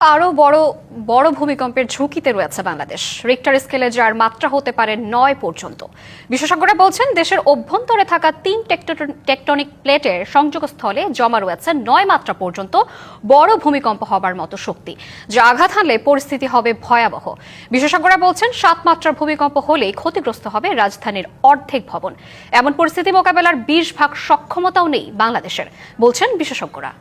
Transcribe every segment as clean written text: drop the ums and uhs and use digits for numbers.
আরও বড় বড় ভূমিকম্পের ঝুঁকিতে রয়েছে বাংলাদেশ। রিক্টার স্কেলে যার মাত্রা হতে পারে 9 পর্যন্ত। বিশেষজ্ঞরা বলছেন দেশের অভ্যন্তরে থাকা 3 টেকটনিক প্লেটের সংযোগস্থলে জমা রয়েছে 9 মাত্রা পর্যন্ত বড় ভূমিকম্প হবার মতো শক্তি, যা আঘাত হানলে পরিস্থিতি হবে ভয়াবহ। বিশেষজ্ঞরা বলছেন 7 মাত্রার ভূমিকম্প হলেই ক্ষতিগ্রস্ত হবে রাজধানীর অর্ধেক ভবন। এমন পরিস্থিতি মোকাবেলার 20% সক্ষমতাও নেই বাংলাদেশের, বলছেন বিশেষজ্ঞরা।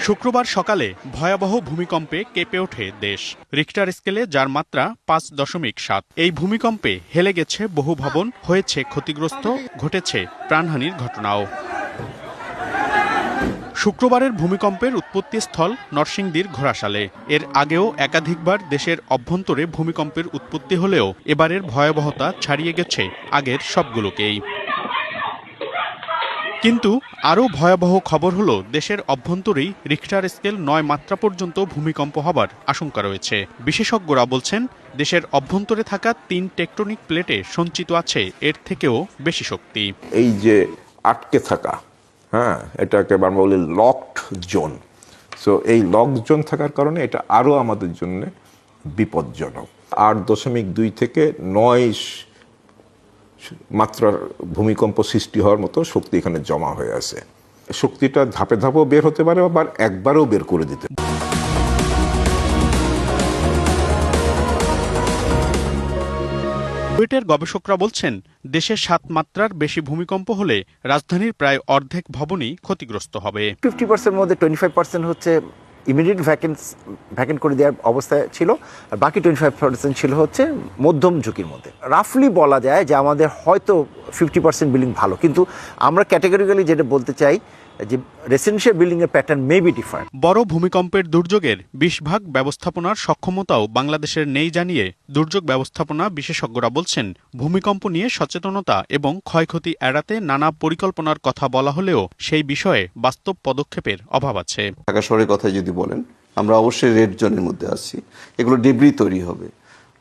শুক্রবার সকালে ভয়াবহ ভূমিকম্পে কেঁপে ওঠে দেশ। রিক্টার স্কেলে যার মাত্রা 5.7। এই ভূমিকম্পে হেলে গেছে বহু ভবন, হয়েছে ক্ষতিগ্রস্ত, ঘটেছে প্রাণহানির ঘটনাও। শুক্রবারের ভূমিকম্পের উৎপত্তিস্থল নরসিংদীর ঘোড়াশালে। এর আগেও একাধিকবার দেশের অভ্যন্তরে ভূমিকম্পের উৎপত্তি হলেও এবারের ভয়াবহতা ছাড়িয়ে গেছে আগের সবগুলোকেই। কিন্তু আরও ভয়াবহ খবর হলো দেশের অভ্যন্তরেই রিক্টার স্কেল 9 মাত্রা পর্যন্ত ভূমিকম্প হবার আশঙ্কা রয়েছে। বিশেষজ্ঞরা বলছেন দেশের অভ্যন্তরে থাকা 3 টেকটনিক প্লেটে সঞ্চিত আছে এর থেকেও বেশি শক্তি। এই যে আটকে থাকা, এটাকে আমরা বলি লকড জোন। সো এই লকড জোন থাকার কারণে এটা আরও আমাদের জন্য বিপজ্জনক। 8.2 থেকে 9 মাত্রার ভূমিকম্প সৃষ্টি হওয়ার মতো শক্তি এখানে জমা হয়ে আছে। শক্তিটা ধাপে ধাপেও বের হতে পারে, আবার একবারও বের করে দিতে পারে। বুয়েটের গবেষকরা বলছেন দেশে 7 মাত্রার বেশি ভূমিকম্প হলে রাজধানীর প্রায় অর্ধেক ভবনই ক্ষতিগ্রস্ত হবে। 50% মধ্যে 25% হচ্ছে ইমিডিয়েট ভ্যাকেন্ট করে দেওয়ার অবস্থায় ছিল, আর বাকি 25% ছিল হচ্ছে মধ্যম ঝুঁকির মধ্যে। রাফলি বলা যায় যে আমাদের হয়তো 50% বিল্ডিং ভালো, কিন্তু আমরা ক্যাটাগরিক্যালি যেটা বলতে চাই যে রেসিডেন্সিয়াল বিল্ডিং এর প্যাটার্ন মে বি ডিফারেন্ট। বড় ভূমিকম্পের দুর্যোগের 20 ভাগ ব্যবস্থাপনার সক্ষমতাও বাংলাদেশের নেই জানিয়ে দুর্যোগ ব্যবস্থাপনা বিশেষজ্ঞরা বলছেন ভূমিকম্প নিয়ে সচেতনতা এবং ক্ষয়ক্ষতি এড়াতে নানা পরিকল্পনার কথা বলা হলেও সেই বিষয়ে বাস্তব পদক্ষেপের অভাব আছে। ঢাকা শহরের কথা যদি বলেন, আমরা অবশ্যই রেড জোনের মধ্যে আছি। এগুলো ডেব্রি তৈরি হবে,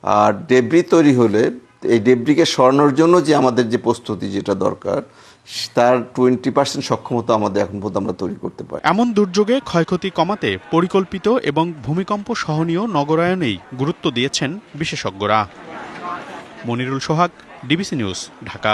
আর ডেব্রি তৈরি হলে এই ডেব্রিকে সরানোর জন্য যে আমাদের যে প্রস্তুতি যেটা দরকার, তার 20% সক্ষমতা আমাদের এখন পর্যন্ত আমরা তৈরি করতে পারি। এমন দুর্যোগে ক্ষয়ক্ষতি কমাতে পরিকল্পিত এবং ভূমিকম্প সহনীয় নগরায়নেই গুরুত্ব দিয়েছেন বিশেষজ্ঞরা। মনিরুল সোহাগ, ডিবিসি নিউজ, ঢাকা।